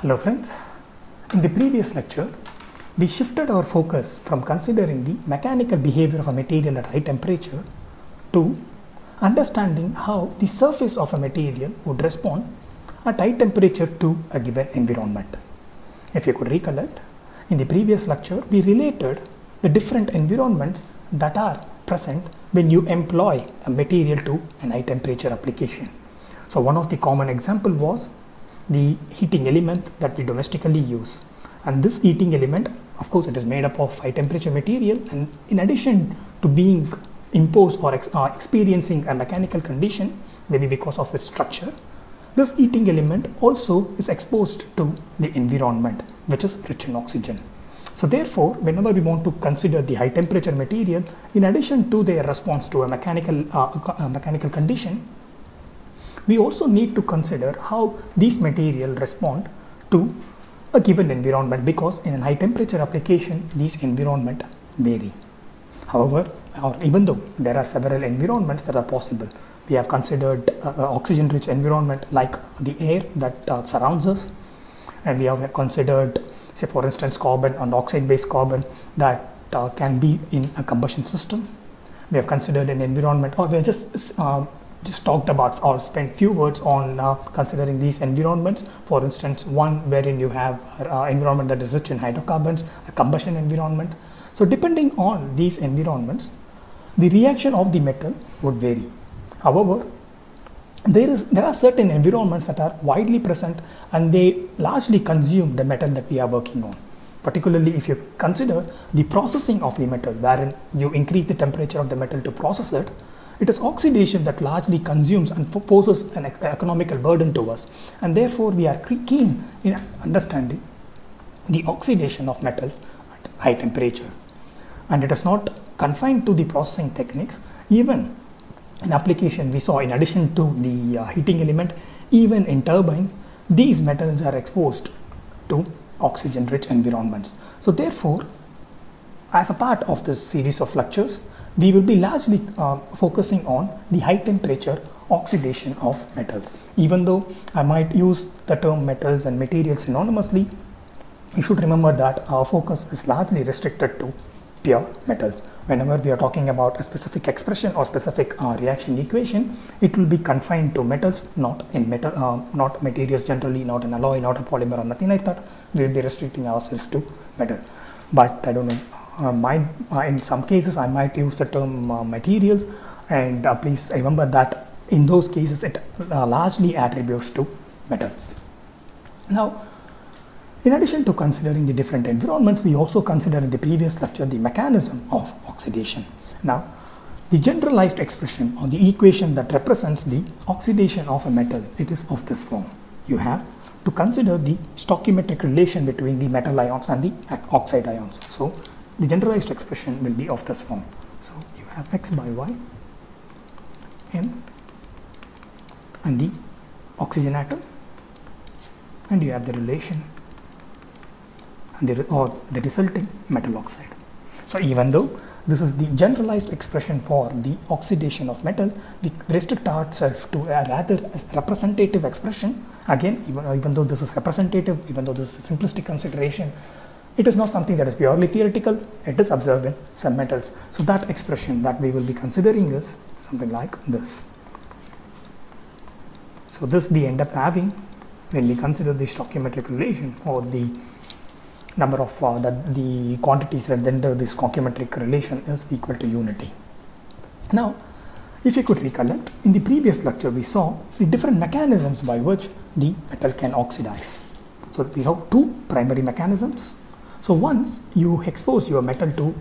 Hello friends, in the previous lecture we shifted our focus from considering the mechanical behavior of a material at high temperature to understanding how the surface of a material would respond at high temperature to a given environment. If you could recollect, in the previous lecture we related the different environments that are present when you employ a material to an high temperature application. So one of the common example was the heating element that we domestically use, and this heating element, of course, it is made up of high temperature material, and in addition to being imposed or experiencing a mechanical condition, maybe because of its structure, this heating element also is exposed to the environment, which is rich in oxygen. So therefore, whenever we want to consider the high temperature material, in addition to their response to a mechanical condition, we also need to consider how these materials respond to a given environment, because in a high temperature application these environments vary. However, or even though there are several environments that are possible, we have considered oxygen rich environment like the air that surrounds us, and we have considered, say for instance, carbon and oxide based carbon that can be in a combustion system. We have considered an environment, or we have just talked about or spent few words on considering these environments. For instance, one wherein you have an environment that is rich in hydrocarbons, a combustion environment. So depending on these environments, the reaction of the metal would vary. However, there are certain environments that are widely present and they largely consume the metal that we are working on. Particularly if you consider the processing of the metal, wherein you increase the temperature of the metal to process it, it is oxidation that largely consumes and poses an economical burden to us, and therefore we are keen in understanding the oxidation of metals at high temperature. And it is not confined to the processing techniques. Even in application we saw, in addition to the heating element, even in turbines, these metals are exposed to oxygen rich environments. So therefore, as a part of this series of lectures, we will be largely focusing on the high temperature oxidation of metals. Even though I might use the term metals and materials synonymously, you should remember that our focus is largely restricted to pure metals. Whenever we are talking about a specific expression or specific reaction equation, it will be confined to metals, not materials generally, not an alloy, not a polymer or nothing like that. We will be restricting ourselves to metal. But I don't know, in some cases I might use the term materials, and please remember that in those cases it largely attributes to metals. Now, in addition to considering the different environments, we also considered in the previous lecture the mechanism of oxidation. Now, the generalized expression or the equation that represents the oxidation of a metal, it is of this form. You have to consider the stoichiometric relation between the metal ions and the oxide ions. So the generalized expression will be of this form. So you have X by Y M and the oxygen atom, and you have the relation and the resulting metal oxide. So even though this is the generalized expression for the oxidation of metal, we restrict ourselves to a rather representative expression. Again, even though this is representative, even though this is a simplistic consideration, it is not something that is purely theoretical, it is observed in some metals. So that expression that we will be considering is something like this. So this we end up having when we consider the stoichiometric relation, or the number of the quantities that enter this stoichiometric relation is equal to unity. Now, if you could recollect, in the previous lecture we saw the different mechanisms by which the metal can oxidize. So we have two primary mechanisms. So once you expose your metal to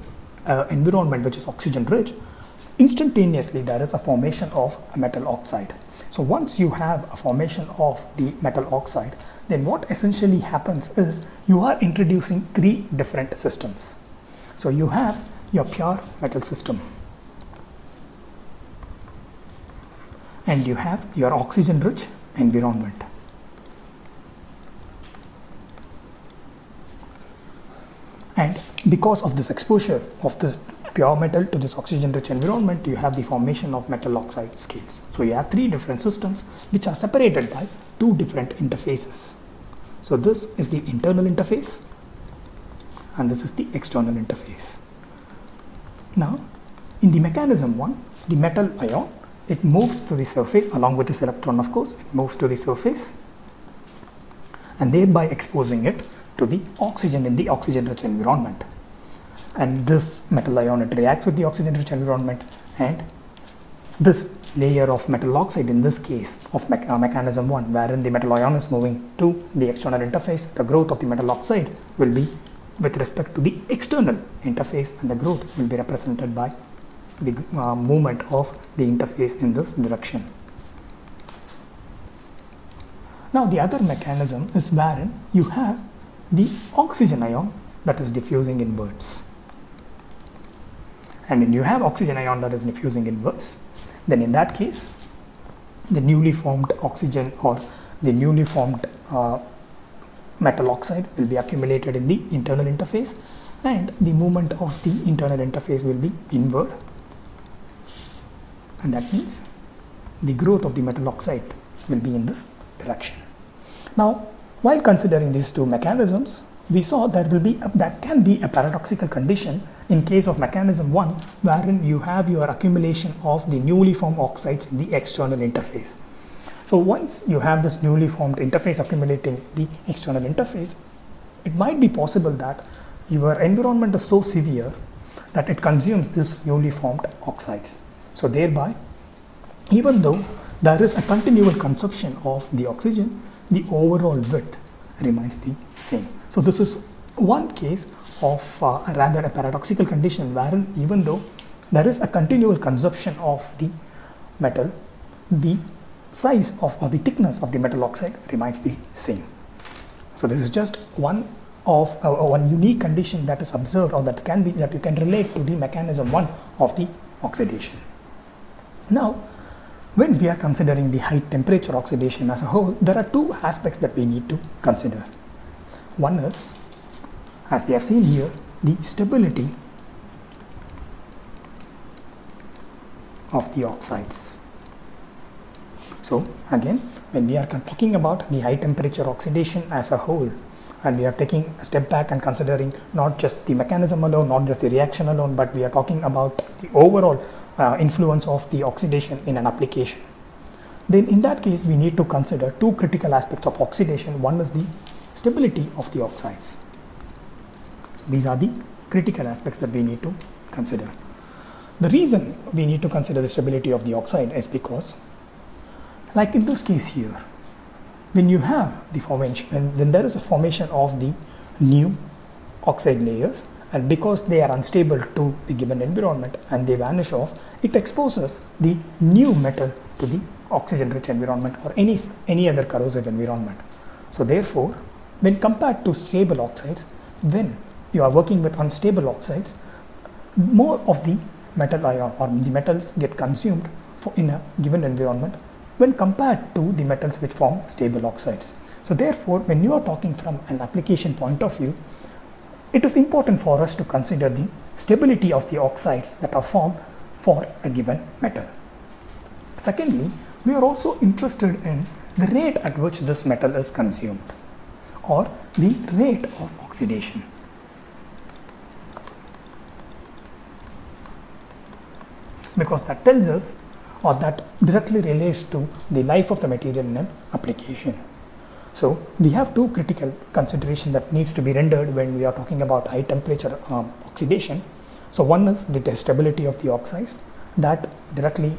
an environment which is oxygen rich, instantaneously there is a formation of a metal oxide. So once you have a formation of the metal oxide, then what essentially happens is you are introducing three different systems. So you have your pure metal system, and you have your oxygen rich environment. And because of this exposure of the pure metal to this oxygen rich environment, you have the formation of metal oxide scales. So you have three different systems which are separated by two different interfaces. So this is the internal interface and this is the external interface. Now in the mechanism 1, the metal ion, it moves to the surface along with this electron, of course, it moves to the surface and thereby exposing it to the oxygen in the oxygen rich environment. And this metal ion, it reacts with the oxygen rich environment, and this layer of metal oxide, in this case of mechanism 1, wherein the metal ion is moving to the external interface, the growth of the metal oxide will be with respect to the external interface, and the growth will be represented by the movement of the interface in this direction. Now the other mechanism is wherein you have the oxygen ion that is diffusing inwards. And when you have oxygen ion that is diffusing inwards, then in that case the newly formed oxygen or the newly formed metal oxide will be accumulated in the internal interface, and the movement of the internal interface will be inward, and that means the growth of the metal oxide will be in this direction. Now while considering these two mechanisms, we saw that can be a paradoxical condition in case of mechanism 1, wherein you have your accumulation of the newly formed oxides in the external interface. So once you have this newly formed interface accumulating the external interface, it might be possible that your environment is so severe that it consumes this newly formed oxides. So thereby, even though there is a continual consumption of the oxygen, the overall width remains the same. So this is one case of rather a paradoxical condition, wherein even though there is a continual consumption of the metal, the size of or the thickness of the metal oxide remains the same. So this is just one of one unique condition that is observed, or that you can relate to the mechanism 1 of the oxidation. Now when we are considering the high temperature oxidation as a whole, there are two aspects that we need to consider. One is, as we have seen here, the stability of the oxides. So again, when we are talking about the high temperature oxidation as a whole, and we are taking a step back and considering not just the mechanism alone, not just the reaction alone, but we are talking about the overall influence of the oxidation in an application, then in that case we need to consider two critical aspects of oxidation. One is the stability of the oxides. So these are the critical aspects that we need to consider. The reason we need to consider the stability of the oxide is because, like in this case here, when you have the formation, when there is a formation of the new oxide layers, and because they are unstable to the given environment and they vanish off, it exposes the new metal to the oxygen rich environment or any other corrosive environment. So therefore, when compared to stable oxides, when you are working with unstable oxides, more of the metal ion or the metals get consumed in a given environment when compared to the metals which form stable oxides. So therefore, when you are talking from an application point of view, it is important for us to consider the stability of the oxides that are formed for a given metal. Secondly, we are also interested in the rate at which this metal is consumed, or the rate of oxidation. Because that tells us, or that directly relates to the life of the material in an application. So we have two critical considerations that needs to be rendered when we are talking about high temperature oxidation. So one is the stability of the oxides that directly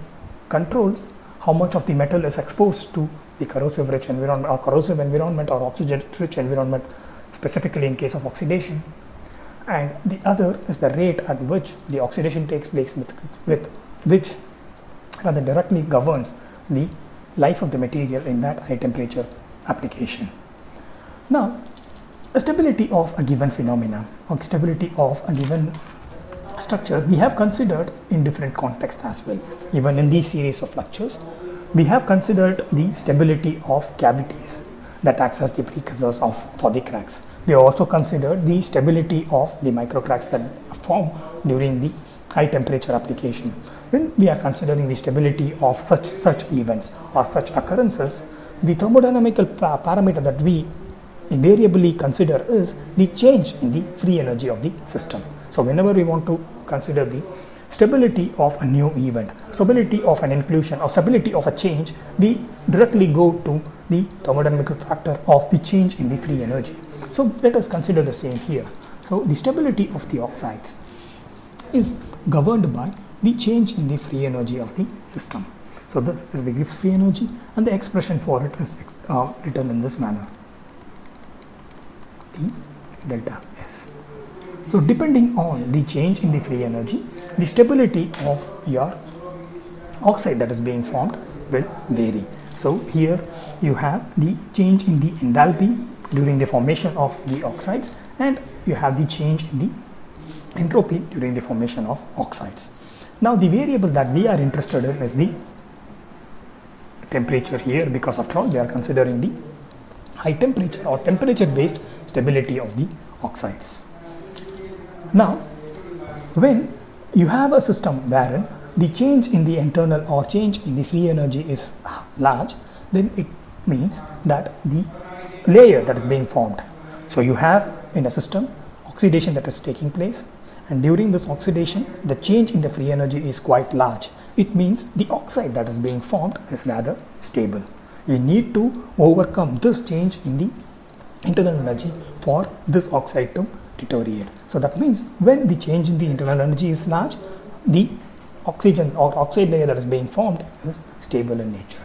controls how much of the metal is exposed to the corrosive rich environment or oxygen rich environment, specifically in case of oxidation. And the other is the rate at which the oxidation takes place, with which rather directly governs the life of the material in that high temperature application. Now, a stability of a given phenomena or stability of a given structure we have considered in different contexts as well. Even in these series of lectures, we have considered the stability of cavities that acts as the precursors for the cracks. We have also considered the stability of the microcracks that form during the high temperature application. When we are considering the stability of such events or such occurrences, the thermodynamical parameter that we invariably consider is the change in the free energy of the system. So whenever we want to consider the stability of a new event, stability of an inclusion or stability of a change, we directly go to the thermodynamical factor of the change in the free energy. So let us consider the same here. So the stability of the oxides is governed by the change in the free energy of the system. So this is the Gibbs free energy, and the expression for it is written in this manner: T delta S. So depending on the change in the free energy, the stability of your oxide that is being formed will vary. So here you have the change in the enthalpy during the formation of the oxides, and you have the change in the entropy during the formation of oxides. Now the variable that we are interested in is the temperature here, because after all we are considering the high temperature or temperature based stability of the oxides. Now when you have a system wherein the change in the internal or change in the free energy is large, then it means that the layer that is being formed, so you have in a system oxidation that is taking place, and during this oxidation the change in the free energy is quite large. It means the oxide that is being formed is rather stable. You need to overcome this change in the internal energy for this oxide to deteriorate. So that means when the change in the internal energy is large, the oxygen or oxide layer that is being formed is stable in nature.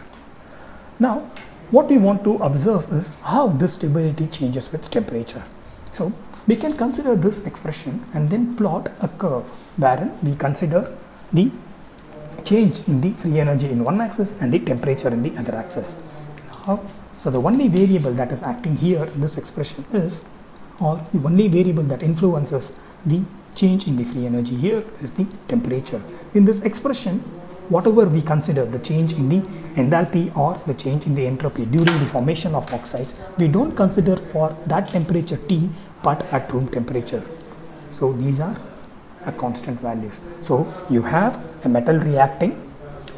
Now what we want to observe is how this stability changes with temperature. So we can consider this expression and then plot a curve wherein we consider the change in the free energy in one axis and the temperature in the other axis. So the only variable that is acting here in this expression is, or the only variable that influences the change in the free energy here is the temperature. In this expression, whatever we consider the change in the enthalpy or the change in the entropy during the formation of oxides, we don't consider for that temperature T but at room temperature. So these are a constant values. So you have a metal reacting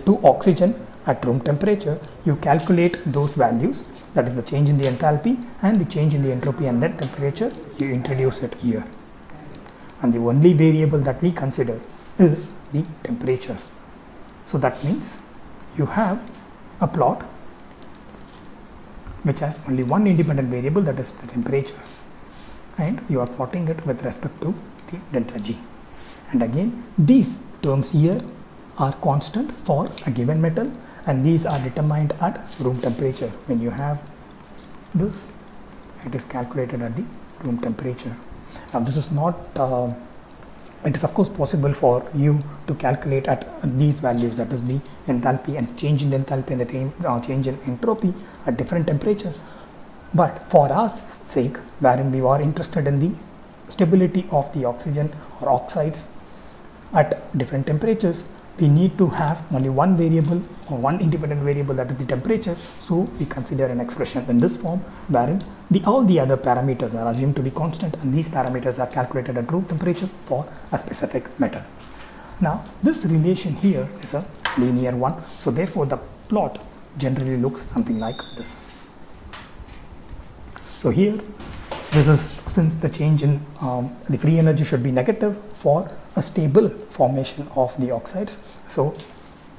to oxygen at room temperature, you calculate those values, that is the change in the enthalpy and the change in the entropy, and then temperature you introduce it here, and the only variable that we consider is the temperature. So that means you have a plot which has only one independent variable, that is the temperature, and you are plotting it with respect to the delta G. And again these terms here are constant for a given metal, and these are determined at room temperature. When you have this, it is calculated at the room temperature. Now this is not it is of course possible for you to calculate at these values, that is the enthalpy and change in enthalpy and the change in entropy at different temperatures, but for our sake, wherein we are interested in the stability of the oxygen or oxides at different temperatures, we need to have only one variable or one independent variable, that is the temperature. So we consider an expression in this form wherein all the other parameters are assumed to be constant, and these parameters are calculated at room temperature for a specific metal. Now this relation here is a linear one, so therefore the plot generally looks something like this. So here this is, since the change in the free energy should be negative for a stable formation of the oxides, so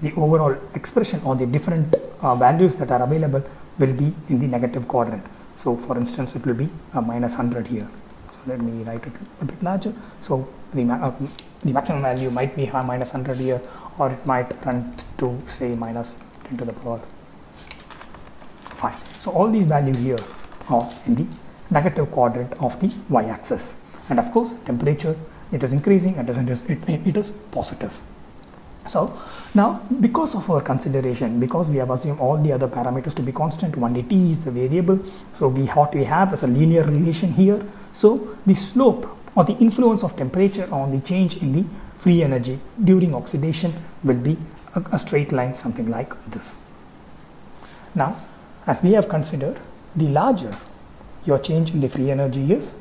the overall expression or the different values that are available will be in the negative quadrant. So for instance it will be a -100 here. So let me write it a bit larger. So the maximum value might be -100 here, or it might run to say -10 to the power 5. So all these values here are in the negative quadrant of the y-axis, and of course temperature, it is increasing and it is positive. So now because of our consideration, because we have assumed all the other parameters to be constant, only T is the variable, so what we have is a linear relation here. So the slope or the influence of temperature on the change in the free energy during oxidation will be a straight line, something like this. Now as we have considered, the larger your change in the free energy is,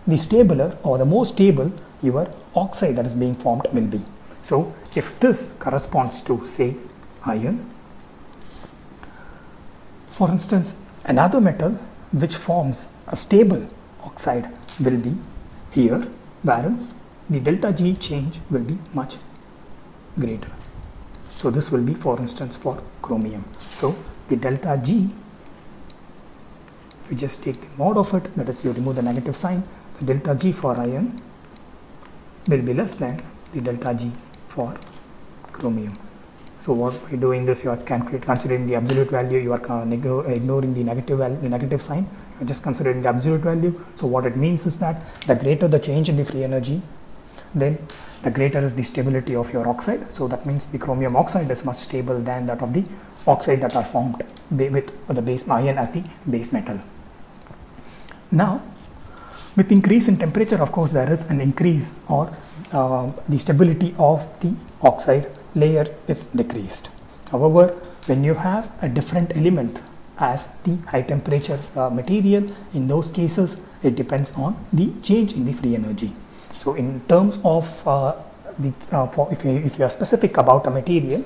the stabler or the more stable your oxide that is being formed will be. So if this corresponds to say iron, for instance another metal which forms a stable oxide will be here, wherein the delta G change will be much greater. So this will be, for instance, for chromium. So the delta G, if you just take the mod of it, that is you remove the negative sign, the delta G for iron will be less than the delta G for chromium. So what by doing this, you are considering the absolute value, you are ignoring the negative sign, you are just considering the absolute value. So what it means is that the greater the change in the free energy, then the greater is the stability of your oxide. So that means the chromium oxide is much stable than that of the oxide that are formed with the base iron as the base metal. Now, with increase in temperature, of course, there is an increase, or the stability of the oxide layer is decreased. However, when you have a different element as the high temperature material, in those cases it depends on the change in the free energy. So in terms of if you are specific about a material,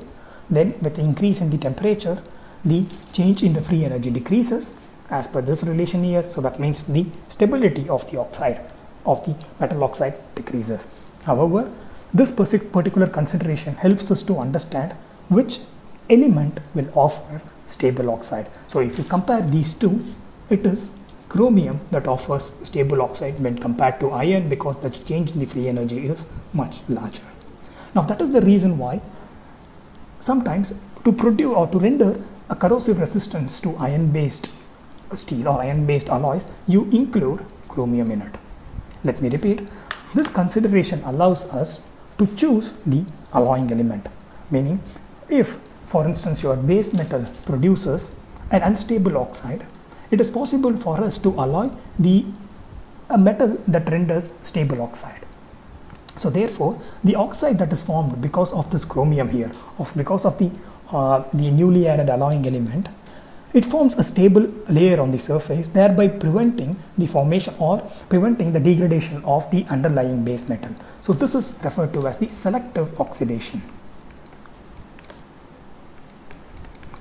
then with the increase in the temperature, the change in the free energy decreases as per this relation here. So that means the stability of the oxide, of the metal oxide, decreases. However, this particular consideration helps us to understand which element will offer stable oxide. So if you compare these two, it is chromium that offers stable oxide when compared to iron, because the change in the free energy is much larger. Now that is the reason why sometimes to produce or to render a corrosive resistance to iron based steel or iron based alloys, you include chromium in it. Let me repeat, this consideration allows us to choose the alloying element, meaning if for instance your base metal produces an unstable oxide, it is possible for us to alloy a metal that renders stable oxide. So therefore, the oxide that is formed because of this chromium here, because of the newly added alloying element, it forms a stable layer on the surface, thereby preventing the formation or preventing the degradation of the underlying base metal. So this is referred to as the selective oxidation.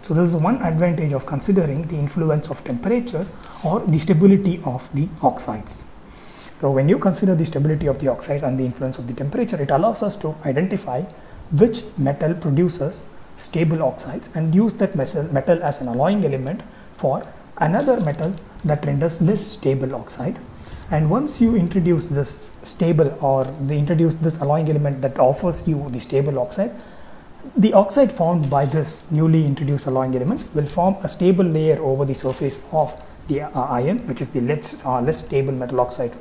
So this is one advantage of considering the influence of temperature or the stability of the oxides. So when you consider the stability of the oxides and the influence of the temperature, it allows us to identify which metal produces stable oxides and use that metal as an alloying element for another metal that renders less stable oxide. And once you introduce this stable or they introduce this alloying element that offers you the stable oxide, the oxide formed by this newly introduced alloying elements will form a stable layer over the surface of the iron, which is the less stable metal oxide,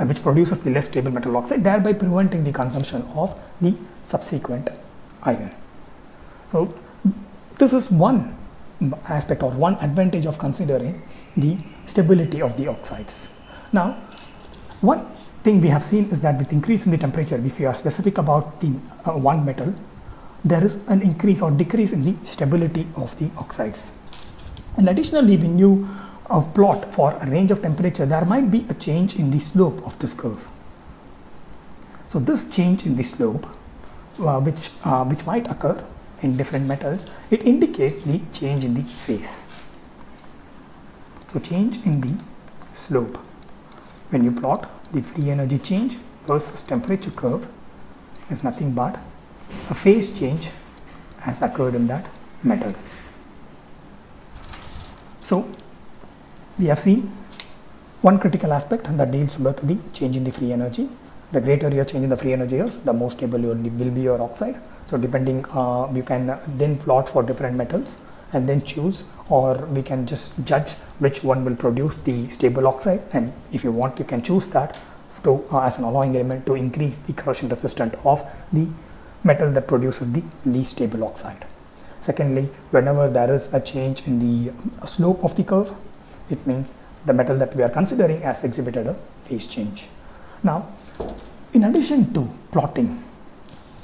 which produces the less stable metal oxide, thereby preventing the consumption of the subsequent iron. So this is one aspect or one advantage of considering the stability of the oxides. Now, one thing we have seen is that with increase in the temperature, if you are specific about the one metal, there is an increase or decrease in the stability of the oxides. And additionally, when you plot for a range of temperature, there might be a change in the slope of this curve. So this change in the slope, which might occur in different metals, it indicates the change in the phase. So change in the slope, when you plot the free energy change versus temperature curve, is nothing but a phase change has occurred in that metal. So we have seen one critical aspect that deals with the change in the free energy. The greater your change in the free energy is, the more stable will be your oxide. So depending, you can then plot for different metals and then choose, or we can just judge which one will produce the stable oxide, and if you want you can choose that to as an alloying element to increase the corrosion resistance of the metal that produces the least stable oxide. Secondly, whenever there is a change in the slope of the curve, it means the metal that we are considering has exhibited a phase change. Now, in addition to plotting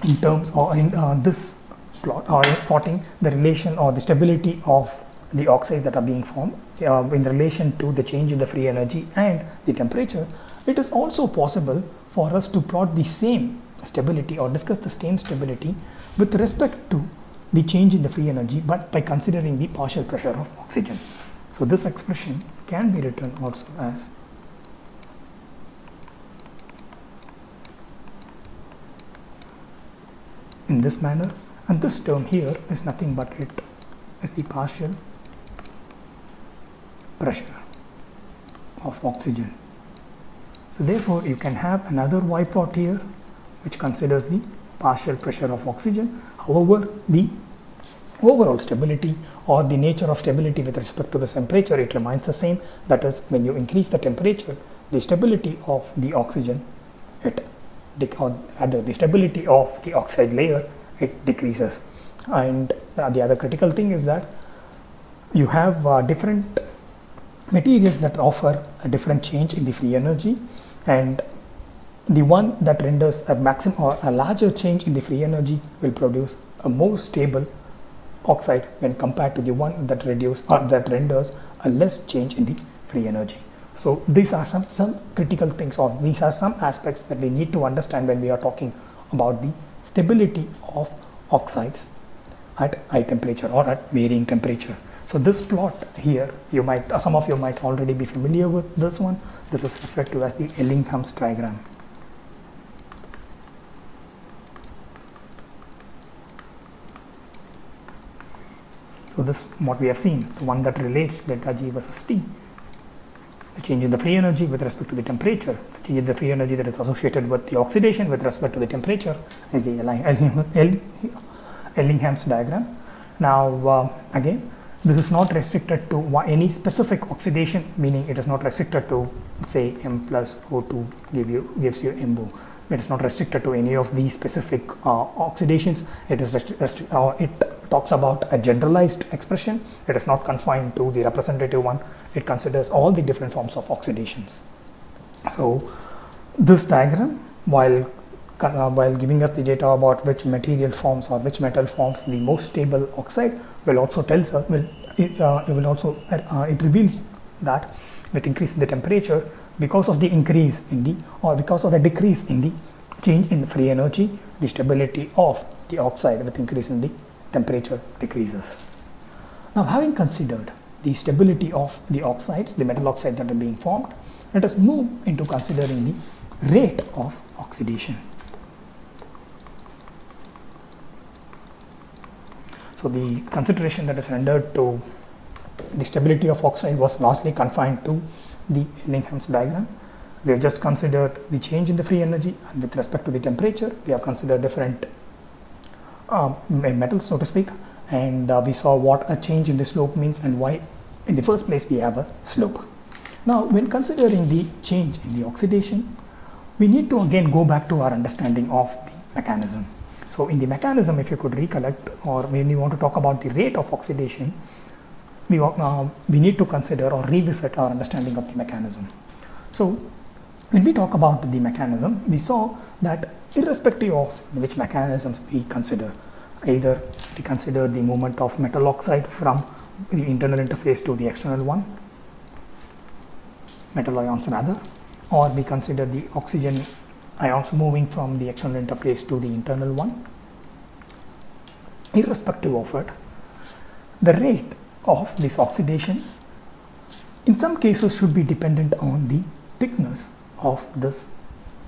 in terms or in this plot or plotting the relation or the stability of the oxides that are being formed in relation to the change in the free energy and the temperature, it is also possible for us to plot the same stability or discuss the same stability with respect to the change in the free energy, but by considering the partial pressure of oxygen. So this expression can be written also as in this manner, and this term here is nothing but it is the partial pressure of oxygen. So therefore you can have another Y plot here which considers the partial pressure of oxygen. However, the overall stability or the nature of stability with respect to the temperature, it remains the same. That is, when you increase the temperature, the stability of the oxygen, or rather the stability of the oxide layer, it decreases. And the other critical thing is that you have different materials that offer a different change in the free energy, and the one that renders a maximum or a larger change in the free energy will produce a more stable oxide when compared to the one that renders a less change in the free energy. So these are some critical things, or these are some aspects that we need to understand when we are talking about the stability of oxides at high temperature or at varying temperature. So this plot here, some of you might already be familiar with this one. This is referred to as the Ellingham's diagram. So this what we have seen, the one that relates delta G versus T, the change in the free energy with respect to the temperature, the change in the free energy that is associated with the oxidation with respect to the temperature is the Ellingham's diagram. Now again, this is not restricted to any specific oxidation, meaning it is not restricted to, say, M plus O2 gives you MO. It is not restricted to any of these specific oxidations. It talks about a generalized expression. It is not confined to the representative one. It considers all the different forms of oxidations. So this diagram, while giving us the data about which material forms or which metal forms the most stable oxide, will also tells us it reveals that with increase in the temperature, because of the increase in the or because of the decrease in the change in the free energy, the stability of the oxide with increase in the temperature decreases. Now, having considered the stability of the oxides, the metal oxides that are being formed, let us move into considering the rate of oxidation. So the consideration that is rendered to the stability of oxide was largely confined to the Ellingham's diagram. We have just considered the change in the free energy, and with respect to the temperature, we have considered different metals, so to speak, and we saw what a change in the slope means and why in the first place we have a slope. Now, when considering the change in the oxidation, we need to again go back to our understanding of the mechanism. So in the mechanism, if you could recollect, or when you want to talk about the rate of oxidation, we need to consider or revisit our understanding of the mechanism. So when we talk about the mechanism, we saw that irrespective of which mechanisms we consider, either we consider the movement of metal oxide from the internal interface to the external one, metal ions rather, or we consider the oxygen ions moving from the external interface to the internal one. Irrespective of it, the rate of this oxidation in some cases should be dependent on the thickness of this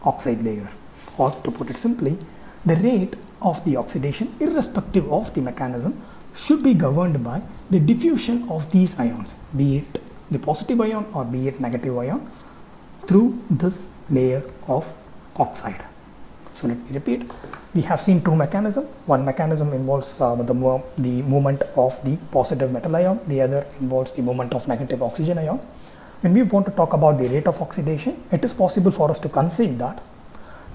oxide layer, or to put it simply, the rate of the oxidation irrespective of the mechanism should be governed by the diffusion of these ions, be it the positive ion or be it negative ion, through this layer of oxide. So let me repeat, we have seen two mechanisms. One mechanism involves the movement of the positive metal ion, the other involves the movement of negative oxygen ion. When we want to talk about the rate of oxidation, it is possible for us to conceive that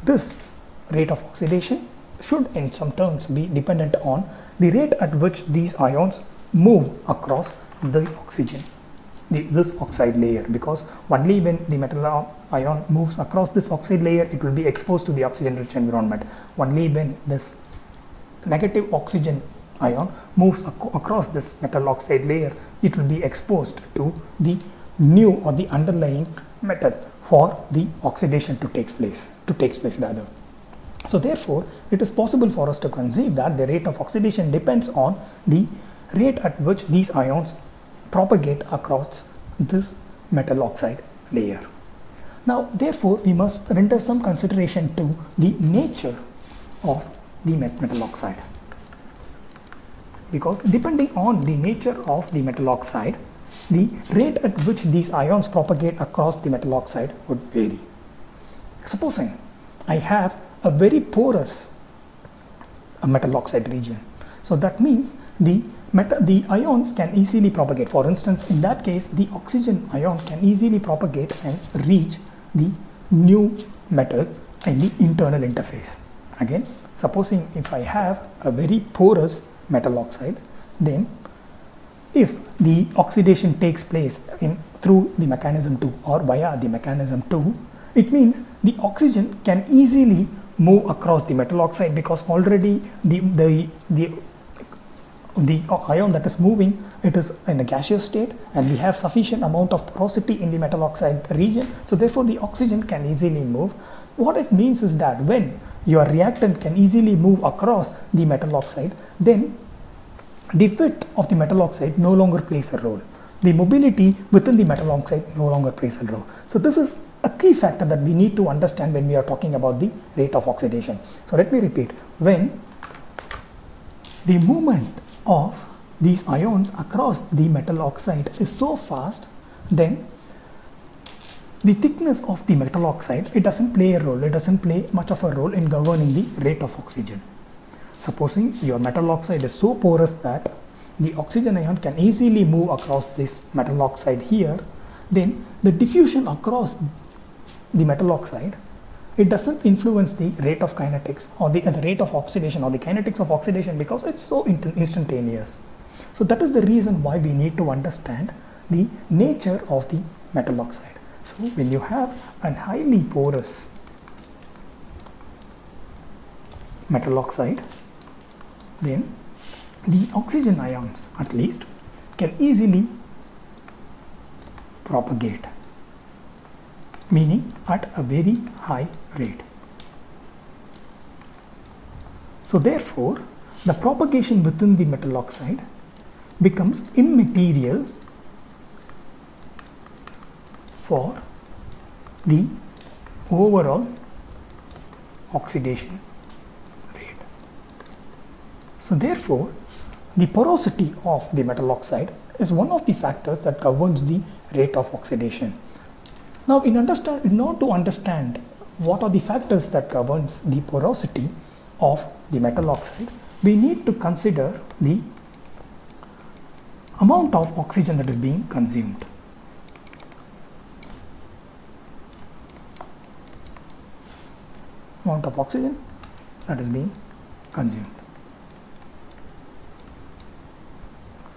this rate of oxidation should in some terms be dependent on the rate at which these ions move across the oxygen, this oxide layer, because only when the metal ion moves across this oxide layer, it will be exposed to the oxygen rich environment. Only when this negative oxygen ion moves across this metal oxide layer, it will be exposed to the new or the underlying metal for the oxidation to take place rather. So therefore, it is possible for us to conceive that the rate of oxidation depends on the rate at which these ions propagate across this metal oxide layer. Now, therefore, we must render some consideration to the nature of the metal oxide, because depending on the nature of the metal oxide, the rate at which these ions propagate across the metal oxide would vary. Supposing I have a very porous metal oxide region, so that means the ions can easily propagate. For instance, in that case, the oxygen ion can easily propagate and reach the new metal in the internal interface. Again, supposing if I have a very porous metal oxide, then if the oxidation takes place through the mechanism 2 or via the mechanism 2, it means the oxygen can easily move across the metal oxide, because already the ion that is moving, it is in a gaseous state, and we have sufficient amount of porosity in the metal oxide region, so therefore the oxygen can easily move. What it means is that when your reactant can easily move across the metal oxide, then the width of the metal oxide no longer plays a role. The mobility within the metal oxide no longer plays a role. So this is a key factor that we need to understand when we are talking about the rate of oxidation. So let me repeat. When the movement of these ions across the metal oxide is so fast, then the thickness of the metal oxide, it doesn't play a role. It doesn't play much of a role in governing the rate of oxygen. Supposing your metal oxide is so porous that the oxygen ion can easily move across this metal oxide here, then the diffusion across the metal oxide, it doesn't influence the rate of kinetics or the rate of oxidation or the kinetics of oxidation, because it's so instantaneous. So that is the reason why we need to understand the nature of the metal oxide. So when you have a highly porous metal oxide, then the oxygen ions at least can easily propagate, meaning at a very high rate. So therefore, the propagation within the metal oxide becomes immaterial for the overall oxidation rate. So therefore, the porosity of the metal oxide is one of the factors that governs the rate of oxidation. Now, in order to understand what are the factors that governs the porosity of the metal oxide, we need to consider the amount of oxygen that is being consumed. Amount of oxygen that is being consumed.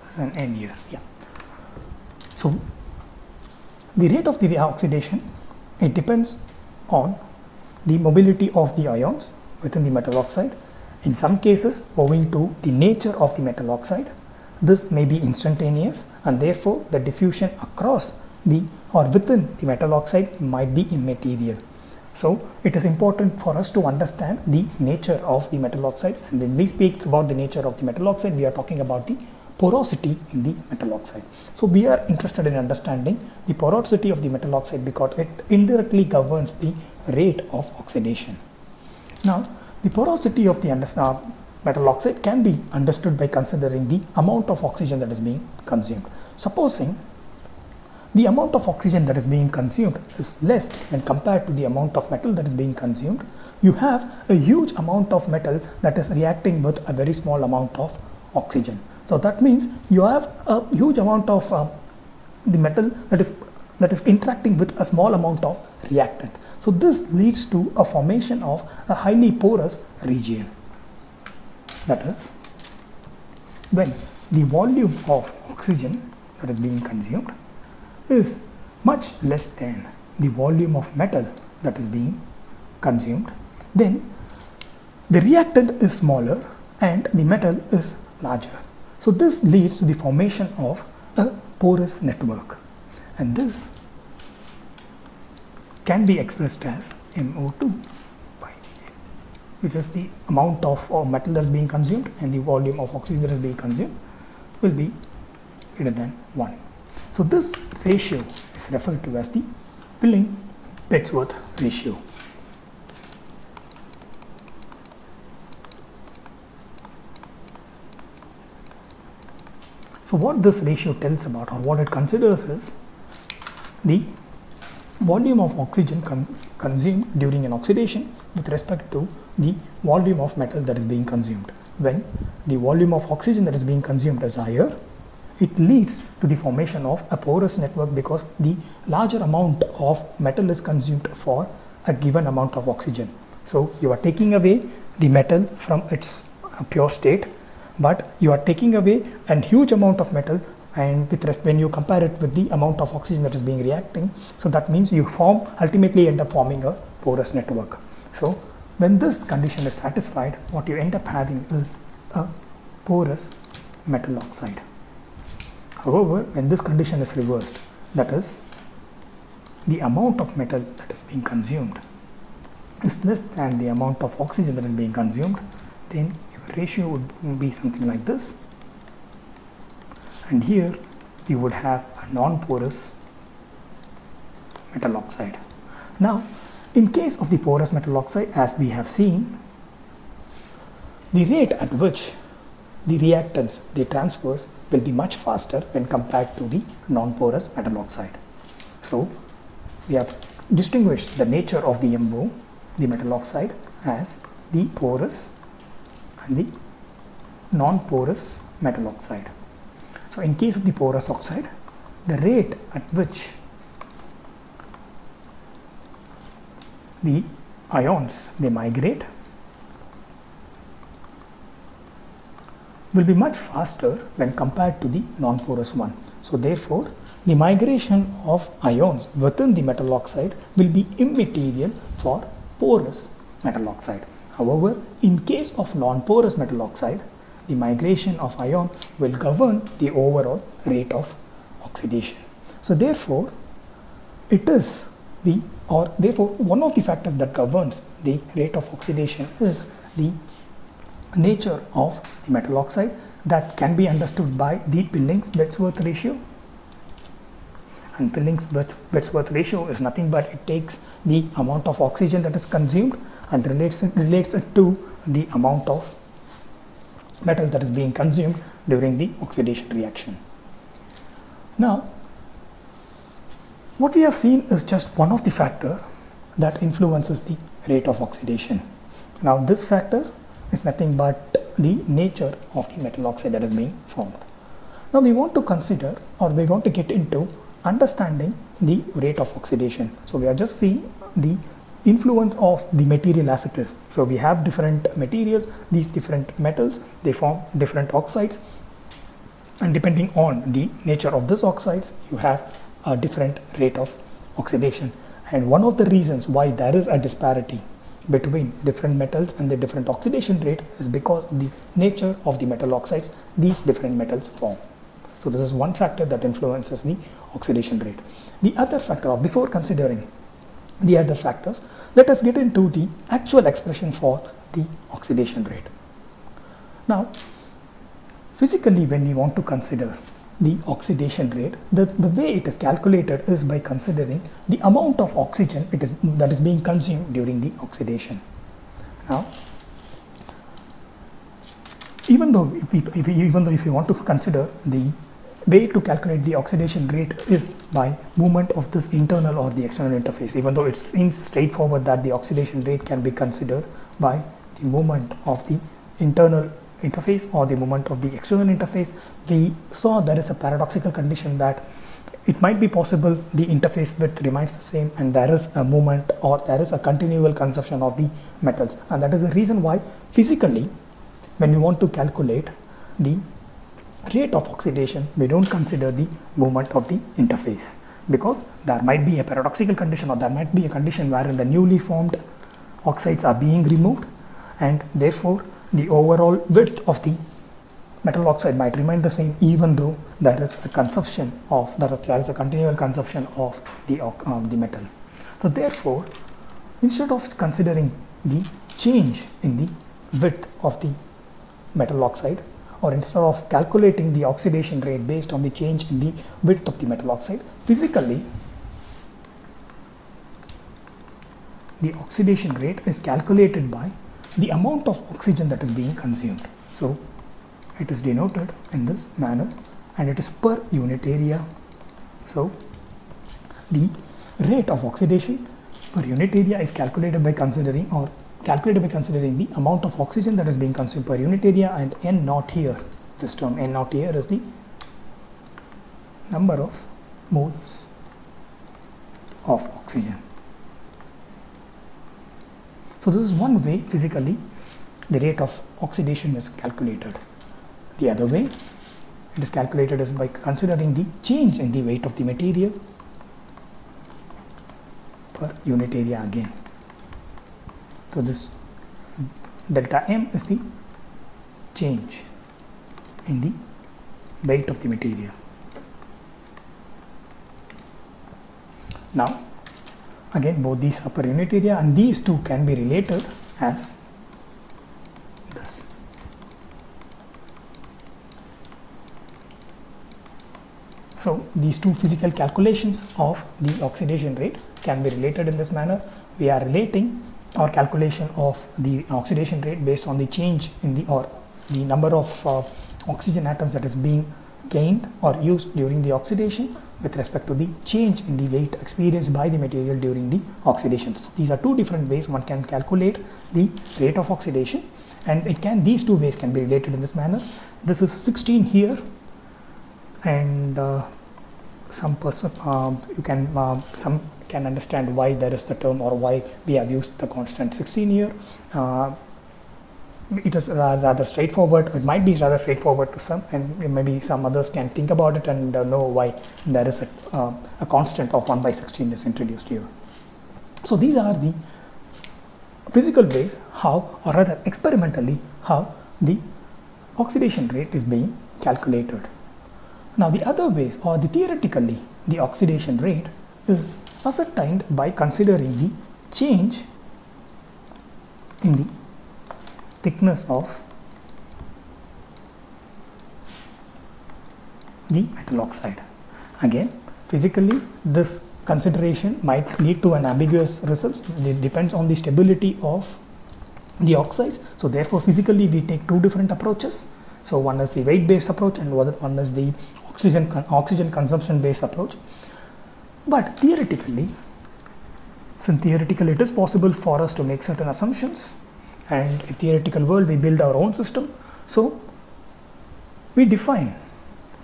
This is an N here. Yeah. So the rate of the oxidation, it depends on the mobility of the ions within the metal oxide. In some cases, owing to the nature of the metal oxide, this may be instantaneous, and therefore the diffusion across the or within the metal oxide might be immaterial. So it is important for us to understand the nature of the metal oxide, and when we speak about the nature of the metal oxide, we are talking about the porosity in the metal oxide. So we are interested in understanding the porosity of the metal oxide because it indirectly governs the rate of oxidation. Now, the porosity of the metal oxide can be understood by considering the amount of oxygen that is being consumed. Supposing the amount of oxygen that is being consumed is less when compared to the amount of metal that is being consumed, you have a huge amount of metal that is reacting with a very small amount of oxygen. So that means you have a huge amount of the metal that is interacting with a small amount of reactant. So this leads to a formation of a highly porous region. That is, when the volume of oxygen that is being consumed is much less than the volume of metal that is being consumed, then the reactant is smaller and the metal is larger. So this leads to the formation of a porous network, and this can be expressed as MO2 by N, which is the amount of metal that is being consumed, and the volume of oxygen that is being consumed will be greater than 1. So this ratio is referred to as the Pilling-Bedsworth ratio. So what this ratio tells about, or what it considers, is the volume of oxygen consumed during an oxidation with respect to the volume of metal that is being consumed. When the volume of oxygen that is being consumed is higher, it leads to the formation of a porous network, because the larger amount of metal is consumed for a given amount of oxygen. So you are taking away the metal from its pure state, but you are taking away a huge amount of metal, and when you compare it with the amount of oxygen that is being reacting, so that means you ultimately end up forming a porous network. So when this condition is satisfied, what you end up having is a porous metal oxide. However, when this condition is reversed, that is, the amount of metal that is being consumed is less than the amount of oxygen that is being consumed, then your ratio would be something like this. And here you would have a non-porous metal oxide. Now, in case of the porous metal oxide, as we have seen, the rate at which the reactants they transfers will be much faster when compared to the non-porous metal oxide. So we have distinguished the nature of the MO, the metal oxide, as the porous and the non-porous metal oxide. So in case of the porous oxide, the rate at which the ions they migrate will be much faster when compared to the non-porous one. So therefore, the migration of ions within the metal oxide will be immaterial for porous metal oxide. However, in case of non-porous metal oxide, the migration of ion will govern the overall rate of oxidation. So therefore, one of the factors that governs the rate of oxidation is the nature of the metal oxide, that can be understood by the Pilling-Bedsworth ratio. And Pilling-Bedsworth ratio is nothing but it takes the amount of oxygen that is consumed and relates it to the amount of metal that is being consumed during the oxidation reaction. Now, what we have seen is just one of the factors that influences the rate of oxidation. Now, this factor is nothing but the nature of the metal oxide that is being formed. Now, we want to consider, or we want to get into understanding the rate of oxidation. So we are just seeing the influence of the material as it is. So we have different materials, these different metals, they form different oxides, and depending on the nature of this oxides, you have a different rate of oxidation. And one of the reasons why there is a disparity between different metals and the different oxidation rate is because of the nature of the metal oxides these different metals form. So this is one factor that influences the oxidation rate. The other factor, before considering the other factors, let us get into the actual expression for the oxidation rate. Now, physically, when we want to consider the oxidation rate, the way it is calculated is by considering the amount of oxygen that is being consumed during the oxidation. Now, even though if you want to consider, the way to calculate the oxidation rate is by movement of this internal or the external interface. Even though it seems straightforward that the oxidation rate can be considered by the movement of the internal interface or the movement of the external interface, we saw there is a paradoxical condition that it might be possible the interface width remains the same and there is a movement or there is a continual consumption of the metals, and that is the reason why physically when we want to calculate the rate of oxidation, we don't consider the movement of the interface, because there might be a paradoxical condition or there might be a condition wherein the newly formed oxides are being removed, and therefore the overall width of the metal oxide might remain the same even though there is a consumption of there is a continual consumption of the metal. So therefore, instead of considering the change in the width of the metal oxide, or instead of calculating the oxidation rate based on the change in the width of the metal oxide, physically the oxidation rate is calculated by the amount of oxygen that is being consumed. So it is denoted in this manner and it is per unit area. So the rate of oxidation per unit area is calculated by considering the amount of oxygen that is being consumed per unit area, and N naught here, this term N naught here is the number of moles of oxygen. So this is one way physically the rate of oxidation is calculated. The other way it is calculated is by considering the change in the weight of the material per unit area again. So this delta M is the change in the weight of the material. Now again, both these are per unit area and these two can be related as this. So these two physical calculations of the oxidation rate can be related in this manner. We are relating our calculation of the oxidation rate based on the change in the number of oxygen atoms that is being gained or used during the oxidation with respect to the change in the weight experienced by the material during the oxidation. So these are two different ways one can calculate the rate of oxidation, and these two ways can be related in this manner. This is 16 here, and some can understand why there is the term or why we have used the constant 16 here. It is rather straightforward. It might be rather straightforward to some, and maybe some others can think about it and know why there is a constant of 1 by 16 is introduced here. So these are the physical ways how, or rather experimentally, how the oxidation rate is being calculated. Now the other ways, or theoretically, the oxidation rate is ascertained by considering the change in the thickness of the metal oxide. Again, physically this consideration might lead to an ambiguous result. It depends on the stability of the oxides. So therefore physically we take two different approaches. So one is the weight based approach and one is the oxygen consumption based approach. But theoretically, since theoretically it is possible for us to make certain assumptions, and in theoretical world we build our own system, so we define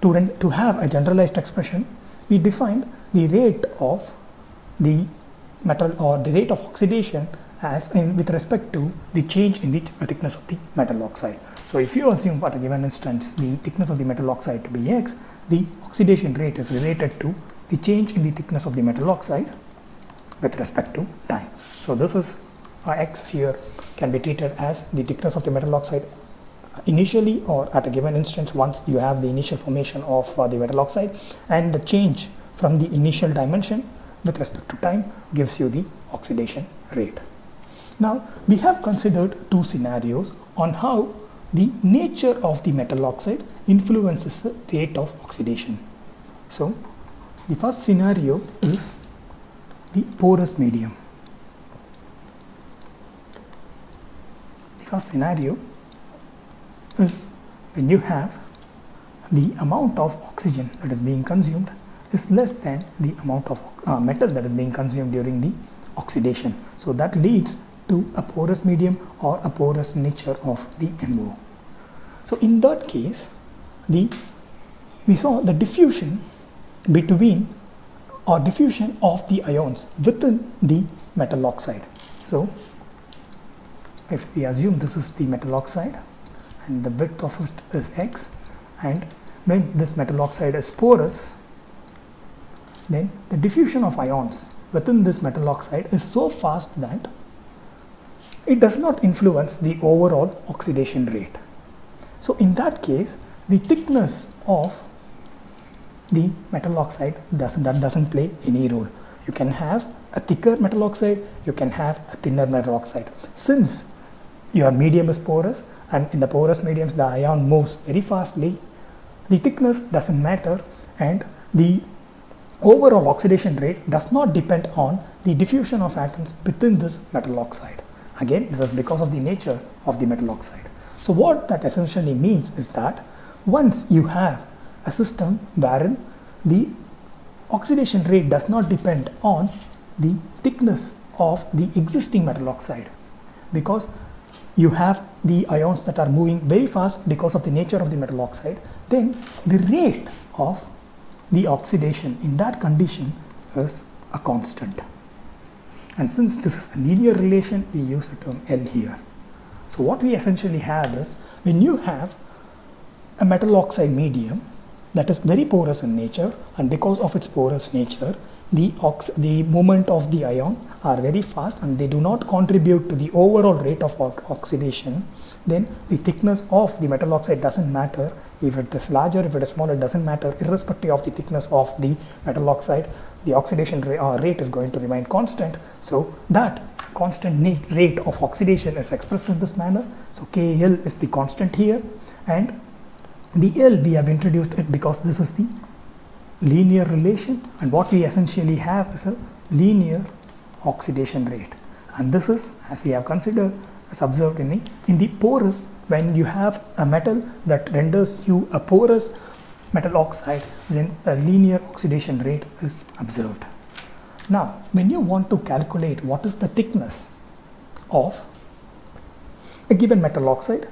to have a generalized expression, we define the rate of the metal or the rate of oxidation as with respect to the change in the thickness of the metal oxide. So if you assume at a given instance the thickness of the metal oxide to be x, the oxidation rate is related to the change in the thickness of the metal oxide with respect to time. So this is x here can be treated as the thickness of the metal oxide initially or at a given instance once you have the initial formation of the metal oxide, and the change from the initial dimension with respect to time gives you the oxidation rate. Now we have considered two scenarios on how the nature of the metal oxide influences the rate of oxidation. So the first scenario is the porous medium. The first scenario is when you have the amount of oxygen that is being consumed is less than the amount of metal that is being consumed during the oxidation. So that leads to a porous medium or a porous nature of the MO. So in that case, we saw the diffusion between or diffusion of the ions within the metal oxide. So if we assume this is the metal oxide and the width of it is x, and when this metal oxide is porous, then the diffusion of ions within this metal oxide is so fast that it does not influence the overall oxidation rate. So in that case, the thickness of the metal oxide doesn't play any role. You can have a thicker metal oxide, you can have a thinner metal oxide. Since your medium is porous, and in the porous mediums the ion moves very fastly. The thickness doesn't matter, and the overall oxidation rate does not depend on the diffusion of atoms within this metal oxide. Again, this is because of the nature of the metal oxide. So what that essentially means is that once you have a system wherein the oxidation rate does not depend on the thickness of the existing metal oxide, because you have the ions that are moving very fast because of the nature of the metal oxide, then the rate of the oxidation in that condition is a constant. And since this is a linear relation, we use the term L here. So what we essentially have is, when you have a metal oxide medium that is very porous in nature, and because of its porous nature, the movement of the ion are very fast and they do not contribute to the overall rate of oxidation, then the thickness of the metal oxide doesn't matter. If it is larger, if it is smaller, it doesn't matter. Irrespective of the thickness of the metal oxide, the oxidation rate is going to remain constant. So that constant rate of oxidation is expressed in this manner. So KL is the constant here, and the L we have introduced it because this is the linear relation, and what we essentially have is a linear oxidation rate. And this is, as we have considered, as observed in the porous, when you have a metal that renders you a porous metal oxide, then a linear oxidation rate is observed. Now, when you want to calculate what is the thickness of a given metal oxide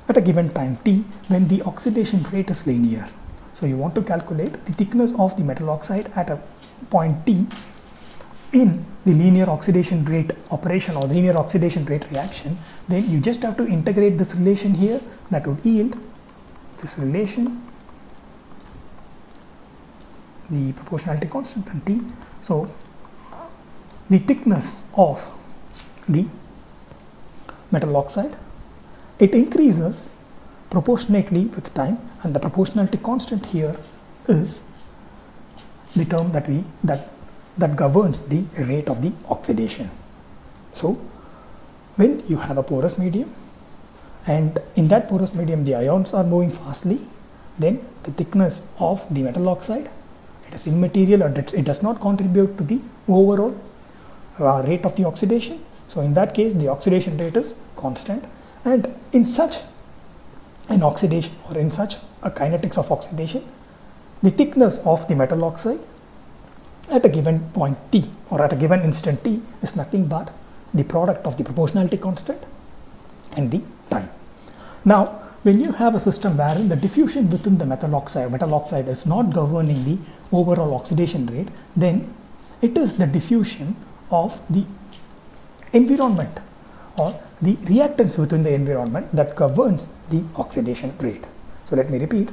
at a given time t, when the oxidation rate is linear. So you want to calculate the thickness of the metal oxide at a point t in the linear oxidation rate operation or linear oxidation rate reaction, then you just have to integrate this relation here. That would yield this relation, the proportionality constant, and t. So the thickness of the metal oxide, it increases proportionately with time, and the proportionality constant here is the term that governs the rate of the oxidation. So when you have a porous medium, and in that porous medium the ions are moving fastly, then the thickness of the metal oxide, it is immaterial, or it does not contribute to the overall rate of the oxidation. So in that case, the oxidation rate is constant, and in such an oxidation, or in such a kinetics of oxidation, the thickness of the metal oxide at a given point t, or at a given instant t, is nothing but the product of the proportionality constant and the time. Now, when you have a system wherein the diffusion within the metal oxide is not governing the overall oxidation rate, then it is the diffusion of the environment or the reactants within the environment that governs the oxidation rate. So let me repeat.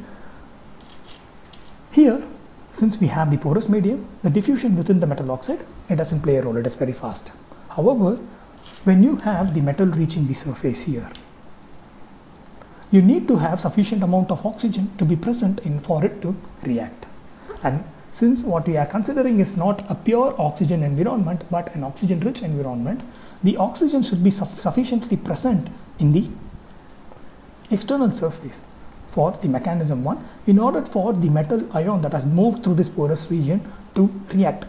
Here, since we have the porous medium, the diffusion within the metal oxide, it doesn't play a role, it is very fast. However, when you have the metal reaching the surface here, you need to have sufficient amount of oxygen to be present for it to react. And since what we are considering is not a pure oxygen environment but an oxygen rich environment, the oxygen should be sufficiently present in the external surface for the mechanism 1 in order for the metal ion that has moved through this porous region to react.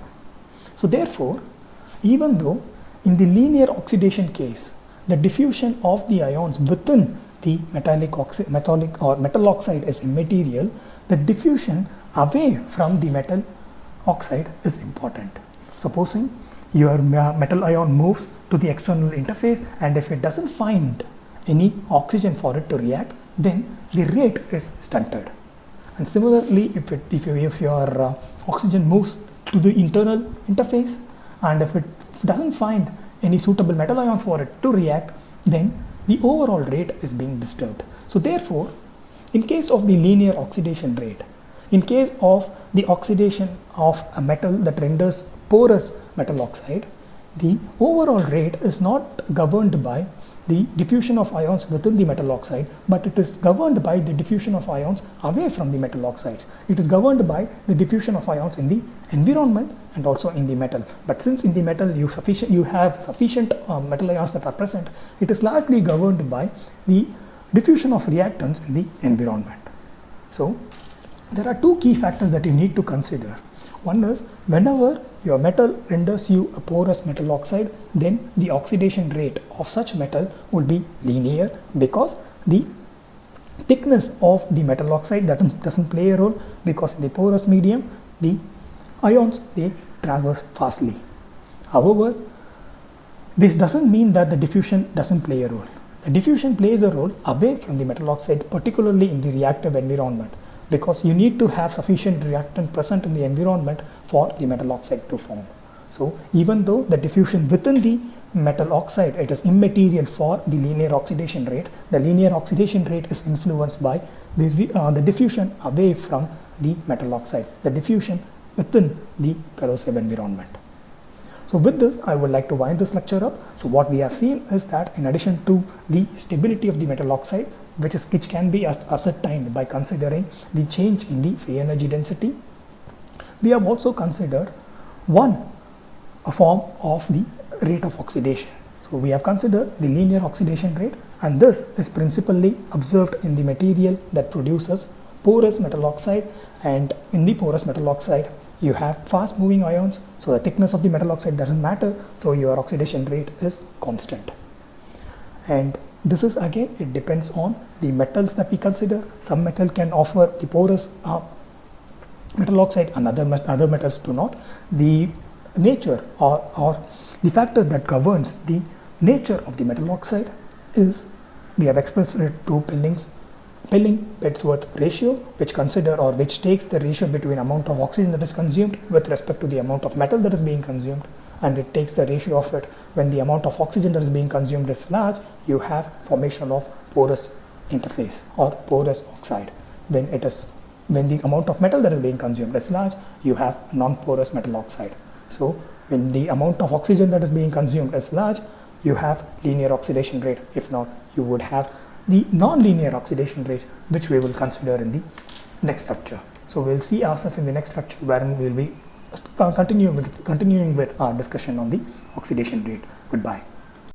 So therefore, even though in the linear oxidation case, the diffusion of the ions within the metal oxide is immaterial, the diffusion away from the metal oxide is important. Supposing your metal ion moves to the external interface, and if it doesn't find any oxygen for it to react, then the rate is stunted. And similarly, if your oxygen moves to the internal interface, and if it doesn't find any suitable metal ions for it to react, then the overall rate is being disturbed. So therefore, in case of the linear oxidation rate, in case of the oxidation of a metal that renders porous metal oxide, the overall rate is not governed by the diffusion of ions within the metal oxide, but it is governed by the diffusion of ions away from the metal oxides. It is governed by the diffusion of ions in the environment and also in the metal. But since in the metal you have sufficient metal ions that are present, it is largely governed by the diffusion of reactants in the environment. So there are two key factors that you need to consider. One is, whenever your metal renders you a porous metal oxide, then the oxidation rate of such metal would be linear, because the thickness of the metal oxide doesn't play a role, because in the porous medium the ions, they traverse fastly. However, this doesn't mean that the diffusion doesn't play a role. The diffusion plays a role away from the metal oxide, particularly in the reactive environment, because you need to have sufficient reactant present in the environment for the metal oxide to form. So even though the diffusion within the metal oxide, it is immaterial for the linear oxidation rate, the linear oxidation rate is influenced by the diffusion away from the metal oxide, the diffusion within the corrosive environment. So with this, I would like to wind this lecture up. So what we have seen is that in addition to the stability of the metal oxide, which can be ascertained by considering the change in the free energy density, we have also considered a form of the rate of oxidation. So we have considered the linear oxidation rate, and this is principally observed in the material that produces porous metal oxide. And in the porous metal oxide, you have fast moving ions, so the thickness of the metal oxide doesn't matter, so your oxidation rate is constant. And this is, again, it depends on the metals that we consider. Some metal can offer the porous metal oxide, and other metals do not. The nature or the factor that governs the nature of the metal oxide is, we have expressed it through Pilling-Bedsworth ratio, which takes the ratio between amount of oxygen that is consumed with respect to the amount of metal that is being consumed, and it takes the ratio of it. When the amount of oxygen that is being consumed is large, you have formation of porous interface or porous oxide. When the amount of metal that is being consumed is large, you have non-porous metal oxide. So when the amount of oxygen that is being consumed is large, you have linear oxidation rate. If not, you would have the non-linear oxidation rate, which we will consider in the next lecture. So we'll see ourselves in the next lecture, wherein we'll be continuing with our discussion on the oxidation rate. Goodbye.